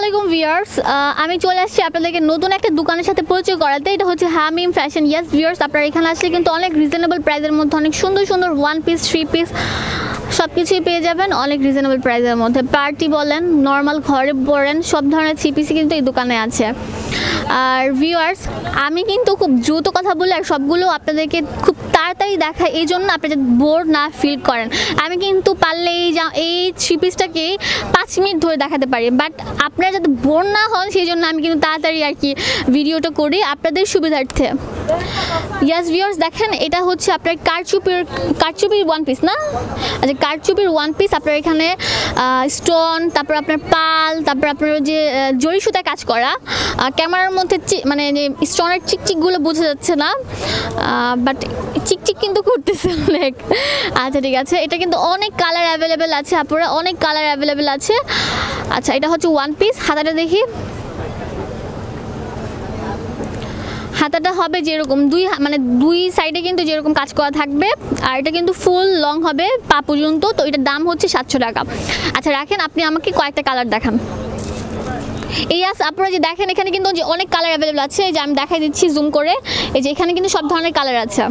আলাইকুম ভিউয়ার্স, আমি চলে আসছি আপনাদেরকে নতুন একটা দোকানের সাথে পরিচয় করাতে। এটা হচ্ছে হামিম ফ্যাশন। ইয়েস ভিউয়ার্স, আপনারা এখানে আসলে কিন্তু অনেক রিজনেবল প্রাইসের মধ্যে অনেক সুন্দর সুন্দর 1 পিস 3 পিস সব কিছুই পেয়ে যাবেন অনেক রিজনেবল প্রাইসের মধ্যে। পার্টি বলেন, নর্মাল ঘরে পরেন, সব ধরনের 3 পিসই কিন্তু এই দোকানে আছে। আর ভিউয়ার্স, আমি কিন্তু খুব দ্রুত কথা বলি আর সবগুলো আপনাদেরকে খুব তাড়াতাড়ি দেখাই, এই জন্য আপনি যাতে বোর না ফিল করেন। আমি কিন্তু পারলে এই 3 পিসটাকে 5 মিনিট ধরে দেখাতে পারি, বাট আপনারা যাতে বোর না হন সেই জন্য আমি কিন্তু তাড়াতাড়ি আর কি ভিডিওটা করি আপনাদের সুবিধার্থে। ইয়াস ভিউয়ার্স, দেখেন এটা হচ্ছে আপনার কারচুপির 1 পিস না? আচ্ছা, কারচুপির 1 পিস আপনার এখানে স্টোন, তারপর আপনার পাল, তারপর আপনার যে জরি সুতা কাজ করা। ক্যামেরার মধ্যে মানে স্টোনের চিকচিকগুলো বোঝা যাচ্ছে না, বাট চিকচিক কিন্তু করতেছে অনেক। আচ্ছা ঠিক আছে, এটা কিন্তু অনেক কালার অ্যাভেলেবেল আছে, আপনারা অনেক কালার অ্যাভেলেবেল আছে। আচ্ছা, এটা হচ্ছে 1 পিস। হাতাটা দেখি, হাতাটা হবে যেরকম দুই সাইডে কিন্তু যেরকম কাজ করা থাকবে, আর এটা কিন্তু ফুল লং হবে পা পর্যন্ত। তো এটার দাম হচ্ছে 700 টাকা। আচ্ছা রাখেন, আপনি আমাকে কয়েকটা কালার দেখান। আপনারা যে দেখেন এখানে কিন্তু অনেক কালার অ্যাভেলেবল আছে, এই যে আমি দেখাই দিচ্ছি জুম করে। এই যে এখানে কিন্তু সব ধরনের কালার আছে।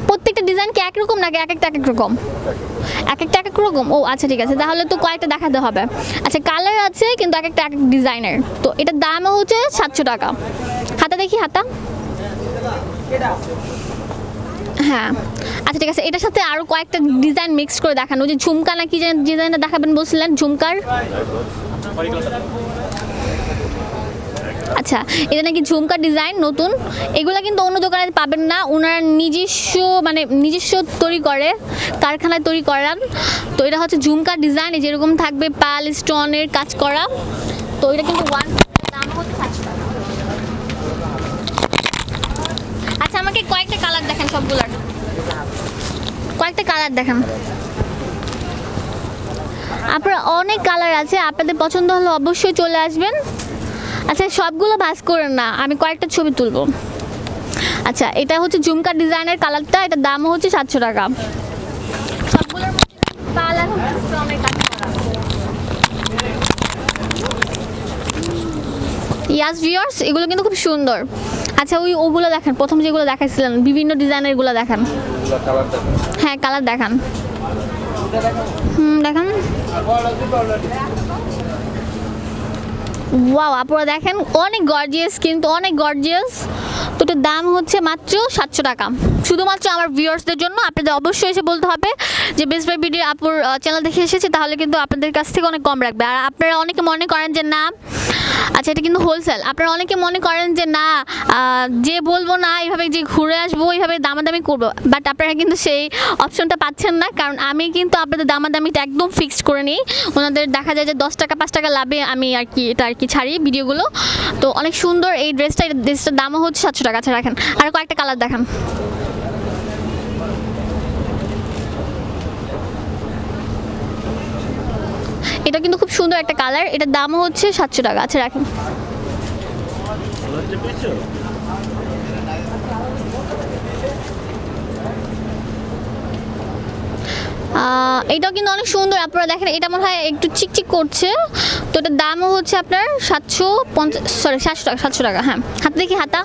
প্রত্যেকটা ডিজাইন কি একরকম নাকি এক একটা এক এক রকম? এক একটা এক এক রকম। ও আচ্ছা ঠিক আছে, তাহলে তো কয়েকটা দেখাতে হবে। আচ্ছা, কালার আছে কিন্তু এক একটা এক এক ডিজাইনের। তো এটার দামও হচ্ছে 700 টাকা। হাতা দেখি, হাতা। হ্যাঁ আচ্ছা ঠিক আছে, এটার সাথে আরও কয়েকটা ডিজাইন মিক্স করে দেখানো। যে ঝুমকা নাকি ডিজাইনটা দেখাবেন বলছিলেন, ঝুমকার। আচ্ছা, এটা নাকি ঝুমকা ডিজাইন নতুন। এগুলো কিন্তু অন্য দোকানে পাবেন না, ওনারা নিজস্ব তৈরি করে, কারখানায় তৈরি করান। তো এটা হচ্ছে ঝুমকা ডিজাইন, যেরকম থাকবে পাল স্টোনের কাজ করা। তো এটা কিন্তু দাম হচ্ছে 700 টাকা। আচ্ছা, আমাকে কয়েকটা কালার দেখেন, সবগুলোর কয়েকটা কালার দেখান। আপনারা অনেক কালার আছে, আপনাদের পছন্দ হলে অবশ্যই চলে আসবেন। আচ্ছা, সবগুলো ভাঁজ করেন না, আমি কয়েকটা ছবি তুলবো। আচ্ছা, এটা হচ্ছে ঝুমকা ডিজাইনের কালারটা, এটার দামও হচ্ছে 700 টাকা। সবগুলোর মধ্যে পাল আর স্টোনের কাজ করা। ইয়াস ভিউয়ার্স, এগুলো কিন্তু খুব সুন্দর। আচ্ছা, ওগুলো দেখেন, প্রথম যেগুলো দেখাইছিলেন বিভিন্ন ডিজাইনের, এগুলো দেখান। হ্যাঁ, কালার দেখান। দেখান। ওয়াও, আপনারা দেখেন অনেক গর্জিয়াস, কিন্তু অনেক গর্জিয়াস। তো এটার দাম হচ্ছে মাত্র 700 টাকা, শুধুমাত্র আমার ভিউয়ার্সদের জন্য। আপনাদের অবশ্যই এসে বলতে হবে যে বেস্ট বাই ভিডিও আপুর চ্যানেল দেখে এসেছে, তাহলে কিন্তু আপনাদের কাছ থেকে অনেক কম রাখবে। আর আপনারা অনেকে মনে করেন যে না, আচ্ছা এটা কিন্তু হোলসেল, আপনারা অনেকে মনে করেন যে না, যে বলবো না এইভাবে যে ঘুরে আসবো এইভাবে দামাদামি করবো, বাট আপনারা কিন্তু সেই অপশনটা পাচ্ছেন না, কারণ আমি কিন্তু আপনাদের দামাদামিটা একদম ফিক্সড করে নিই। ওনাদের দেখা যায় যে 10 টাকা 5 টাকা লাভে আমি এটা ছাড়ি ভিডিওগুলো। তো অনেক সুন্দর এই ড্রেসটার দামও হচ্ছে 700 টাকা। আচ্ছা রাখেন, আর কয়েকটা কালার দেখান। এটা কিন্তু খুব সুন্দর একটা কালার, এটার দামও হচ্ছে 700 টাকা। আচ্ছা রাখেন। এটাও কিন্তু অনেক সুন্দর, আপনারা দেখেন এটা মনে হয় একটু চিকচিক করছে। তো এটার দামও হচ্ছে আপনার 700 টাকা। হ্যাঁ, হাতে দেখি, হাতা।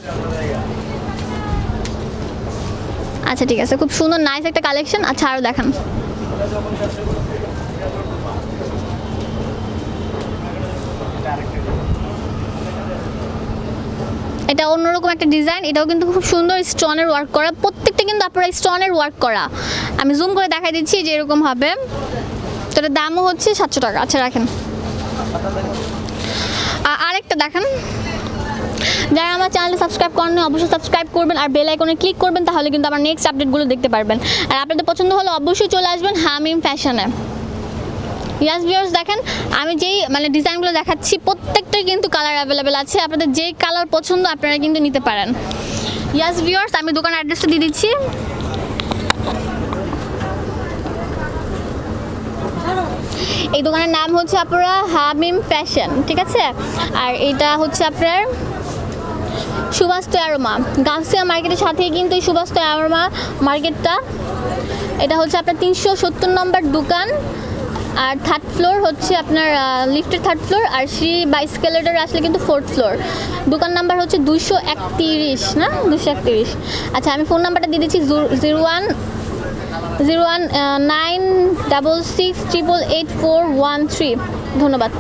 আচ্ছা ঠিক আছে, খুব সুন্দর নাইস একটা কালেকশন। আচ্ছা, আরও দেখান। এটা অন্যরকম একটা ডিজাইন, এটাও কিন্তু খুব সুন্দর স্টোনের ওয়ার্ক করা। প্রত্যেকটা কিন্তু আপনারা স্টোনের ওয়ার্ক করা, আমি জুম করে দেখাই দিচ্ছি যে এরকম হবে। তো এটার দামও হচ্ছে 700 টাকা। আচ্ছা রাখেন। আরেকটা দেখান। যারা আমার চ্যানেলটা সাবস্ক্রাইব করেন অবশ্যই সাবস্ক্রাইব করবেন আর বেল আইকনে ক্লিক করবেন, তাহলে কিন্তু আমার নেক্সট আপডেটগুলো দেখতে পারবেন। আর আপনাদের পছন্দ হলে অবশ্যই চলে আসবেন হামিম ফ্যাশনে। ইয়াস ভিউয়ার্স, দেখেন আমি যেই ডিজাইনগুলো দেখাচ্ছি প্রত্যেকটাই কিন্তু কালার অ্যাভেলেবেল আছে, আপনাদের যেই কালার পছন্দ আপনারা কিন্তু নিতে পারেন। ইয়াস ভিউয়ার্স, আমি দোকানের অ্যাড্রেসটা দিয়ে দিচ্ছি। এই দোকানের নাম হচ্ছে আপনারা হামিম ফ্যাশন, ঠিক আছে? আর এটা হচ্ছে আপনার সুবাস্তু অ্যারোমা, গাউসিয়া মার্কেটের সাথেই কিন্তু এই সুবাস্তু অ্যারোমা মার্কেটটা। এটা হচ্ছে আপনার 370 নম্বর দোকান। আর থার্ড ফ্লোর হচ্ছে আপনার লিফটের থার্ড ফ্লোর, আর সিঁড়ি বা স্কেলেটর আসলে কিন্তু ফোর্থ ফ্লোর। দোকান নাম্বার হচ্ছে 231 না 231। আচ্ছা আমি ফোন নাম্বারটা দিয়ে দিচ্ছি 019666888413। ধন্যবাদ।